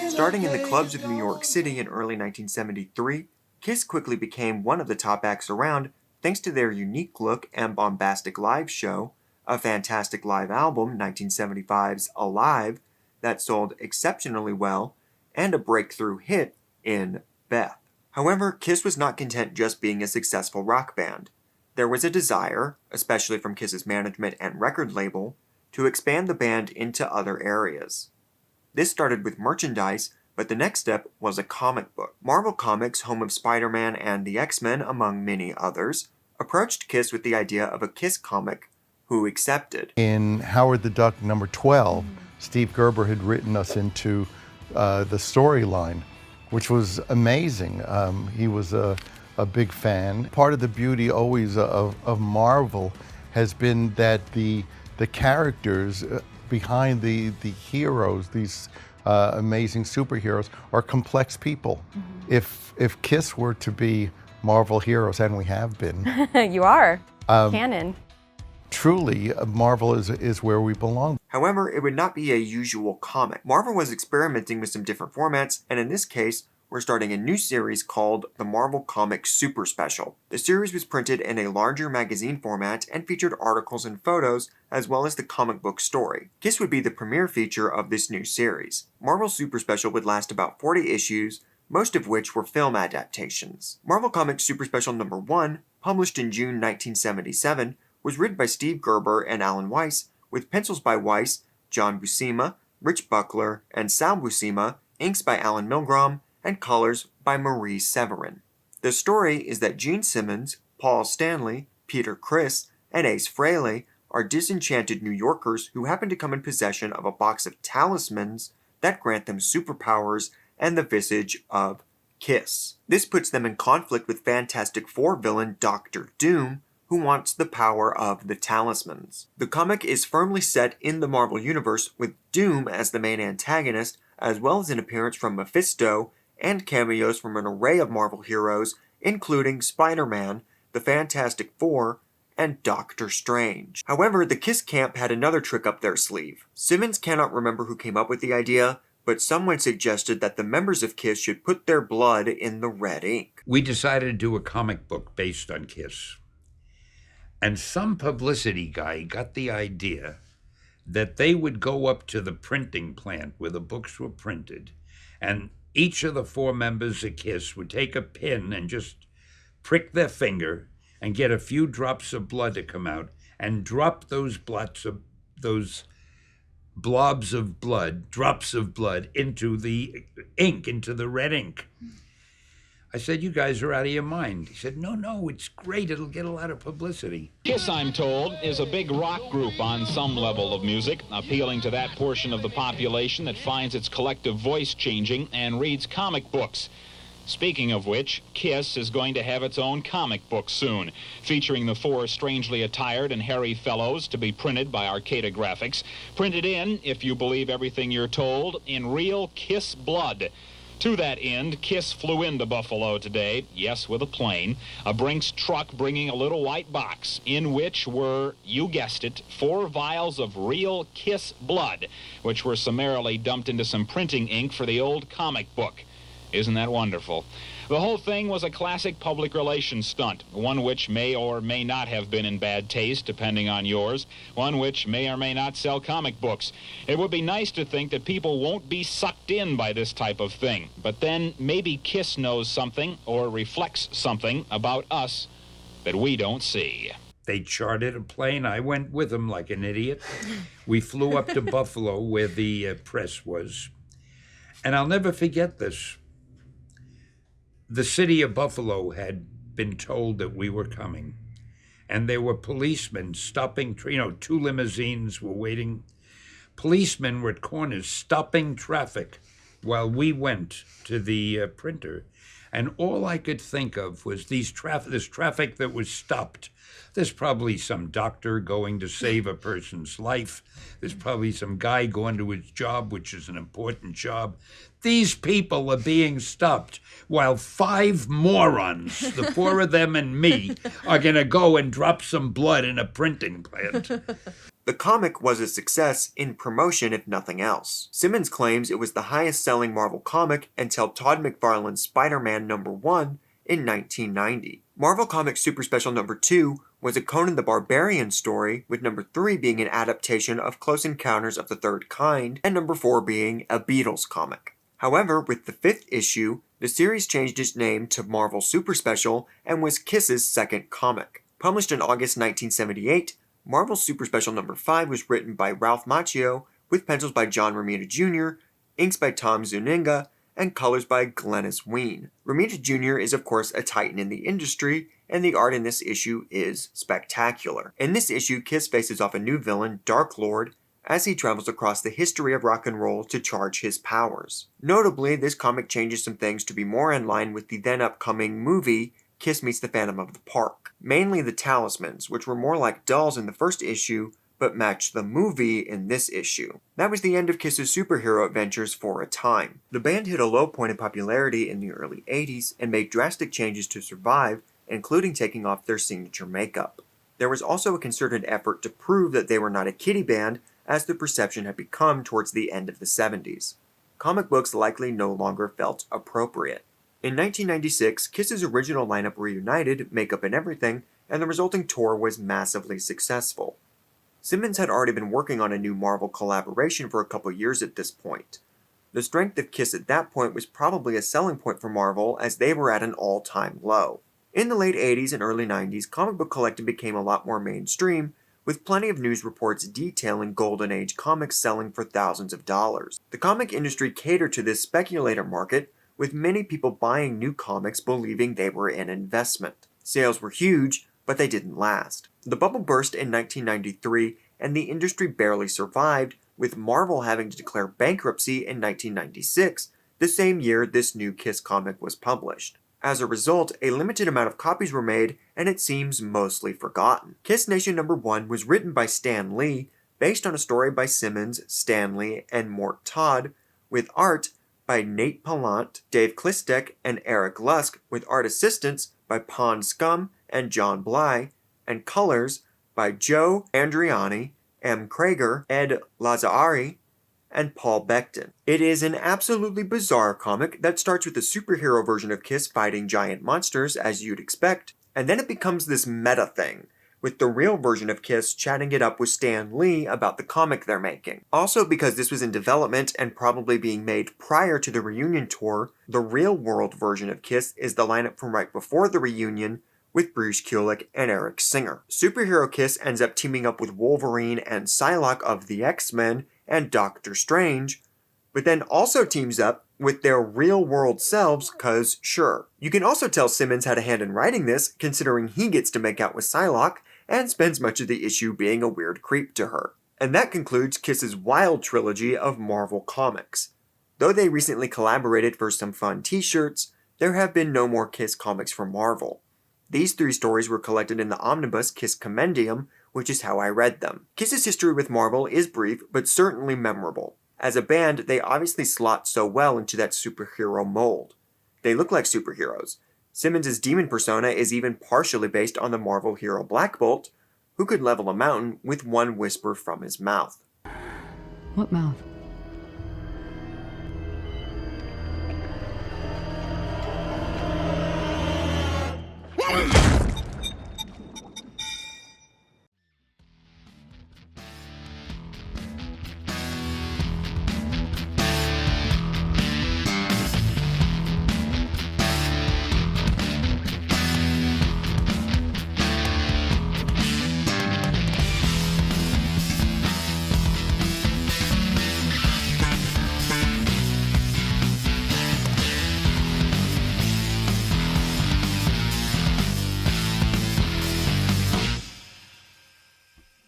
Starting in the clubs of New York City in early 1973, Kiss quickly became one of the top acts around thanks to their unique look and bombastic live show, a fantastic live album, 1975's Alive, that sold exceptionally well, and a breakthrough hit in Beth. However, Kiss was not content just being a successful rock band. There was a desire, especially from Kiss's management and record label, to expand the band into other areas. This started with merchandise, but the next step was a comic book. Marvel Comics, home of Spider-Man and the X-Men, among many others, approached Kiss with the idea of a Kiss comic, who accepted. In Howard the Duck number 12, Steve Gerber had written us into the storyline, which was amazing. He was a big fan. Part of the beauty always of Marvel has been that the characters behind the heroes, these amazing superheroes, are complex people. If Kiss were to be Marvel heroes, and we have been. You are. Canon. Truly, Marvel is where we belong. However, it would not be a usual comic. Marvel was experimenting with some different formats, and in this case, we're starting a new series called the Marvel Comics Super Special. The series was printed in a larger magazine format and featured articles and photos, as well as the comic book story. Kiss would be the premiere feature of this new series. Marvel Super Special would last about 40 issues, most of which were film adaptations. Marvel Comics Super Special number 1, published in June 1977, was written by Steve Gerber and Alan Weiss, with pencils by Weiss, John Buscema, Rich Buckler, and Sal Buscema, inks by Alan Milgrom, and colors by Marie Severin. The story is that Gene Simmons, Paul Stanley, Peter Criss, and Ace Frehley are disenchanted New Yorkers who happen to come in possession of a box of talismans that grant them superpowers and the visage of Kiss. This puts them in conflict with Fantastic Four villain Dr. Doom, who wants the power of the talismans. The comic is firmly set in the Marvel Universe, with Doom as the main antagonist, as well as an appearance from Mephisto and cameos from an array of Marvel heroes, including Spider-Man, the Fantastic Four, and Doctor Strange. However, the Kiss camp had another trick up their sleeve. Simmons cannot remember who came up with the idea, but someone suggested that the members of Kiss should put their blood in the red ink. We decided to do a comic book based on Kiss. And some publicity guy got the idea that they would go up to the printing plant where the books were printed, and each of the 4 members of Kiss would take a pin and just prick their finger and get a few drops of blood to come out and drop those blobs of drops of blood into the ink, into the red ink. I said, you guys are out of your mind. He said, no, it's great. It'll get a lot of publicity. Kiss, I'm told, is a big rock group on some level of music, appealing to that portion of the population that finds its collective voice changing and reads comic books. Speaking of which, Kiss is going to have its own comic book soon, featuring the 4 strangely attired and hairy fellows to be printed by Arcata Graphics. Printed in, if you believe everything you're told, in real Kiss blood. To that end, Kiss flew into Buffalo today, yes, with a plane, a Brinks truck bringing a little white box, in which were, you guessed it, 4 vials of real Kiss blood, which were summarily dumped into some printing ink for the old comic book. Isn't that wonderful? The whole thing was a classic public relations stunt, one which may or may not have been in bad taste, depending on yours, one which may or may not sell comic books. It would be nice to think that people won't be sucked in by this type of thing, but then maybe Kiss knows something or reflects something about us that we don't see. They chartered a plane. I went with them like an idiot. We flew up to Buffalo where the press was. And I'll never forget this. The city of Buffalo had been told that we were coming, and there were policemen stopping, 2 limousines were waiting. Policemen were at corners stopping traffic while we went to the printer, and all I could think of was this traffic that was stopped. There's probably some doctor going to save a person's life. There's probably some guy going to his job, which is an important job. These people are being stopped while 5 morons, the 4 of them and me, are going to go and drop some blood in a printing plant. The comic was a success in promotion if nothing else. Simmons claims it was the highest-selling Marvel comic until Todd McFarlane's Spider-Man #1 in 1990. Marvel Comics Super Special #2 was a Conan the Barbarian story, with #3 being an adaptation of Close Encounters of the Third Kind, and #4 being a Beatles comic. However, with the 5th issue, the series changed its name to Marvel Super Special and was Kiss's second comic. Published in August 1978, Marvel Super Special #5 was written by Ralph Macchio, with pencils by John Romita Jr., inks by Tom Zuniga, and colors by Glennis Ween. Romita Jr. is of course a titan in the industry, and the art in this issue is spectacular. In this issue, Kiss faces off a new villain, Dark Lord, as he travels across the history of rock and roll to charge his powers. Notably, this comic changes some things to be more in line with the then upcoming movie Kiss Meets the Phantom of the Park. Mainly the talismans, which were more like dolls in the first issue, but matched the movie in this issue. That was the end of Kiss's superhero adventures for a time. The band hit a low point in popularity in the early 80s and made drastic changes to survive, including taking off their signature makeup. There was also a concerted effort to prove that they were not a kiddie band, as the perception had become towards the end of the 70s. Comic books likely no longer felt appropriate. In 1996, Kiss's original lineup reunited, makeup and everything, and the resulting tour was massively successful. Simmons had already been working on a new Marvel collaboration for a couple years at this point. The strength of Kiss at that point was probably a selling point for Marvel, as they were at an all-time low. In the late 80s and early 90s, comic book collecting became a lot more mainstream, with plenty of news reports detailing Golden Age comics selling for thousands of dollars. The comic industry catered to this speculator market, with many people buying new comics believing they were an investment. Sales were huge, but they didn't last. The bubble burst in 1993, and the industry barely survived, with Marvel having to declare bankruptcy in 1996, the same year this new Kiss comic was published. As a result, a limited amount of copies were made, and it seems mostly forgotten. Kissnation #1 was written by Stan Lee, based on a story by Simmons, Stan Lee, and Mort Todd, with art by Nate Pallant, Dave Klistek, and Eric Lusk, with art assistance by Pond Scum and John Bly, and colors by Joe Andriani, M. Krager, Ed Lazzari, and Paul Becton. It is an absolutely bizarre comic that starts with a superhero version of Kiss fighting giant monsters, as you'd expect, and then it becomes this meta thing, with the real version of Kiss chatting it up with Stan Lee about the comic they're making. Also, because this was in development and probably being made prior to the reunion tour, the real-world version of Kiss is the lineup from right before the reunion, with Bruce Kulick and Eric Singer. Superhero Kiss ends up teaming up with Wolverine and Psylocke of the X-Men and Doctor Strange, but then also teams up with their real-world selves, cause sure. You can also tell Simmons had a hand in writing this, considering he gets to make out with Psylocke, and spends much of the issue being a weird creep to her. And that concludes Kiss's Wild trilogy of Marvel comics. Though they recently collaborated for some fun t-shirts, there have been no more Kiss comics from Marvel. These 3 stories were collected in the omnibus Kiss Compendium, which is how I read them. Kiss's history with Marvel is brief, but certainly memorable. As a band, they obviously slot so well into that superhero mold. They look like superheroes. Simmons' demon persona is even partially based on the Marvel hero Black Bolt, who could level a mountain with one whisper from his mouth. What mouth?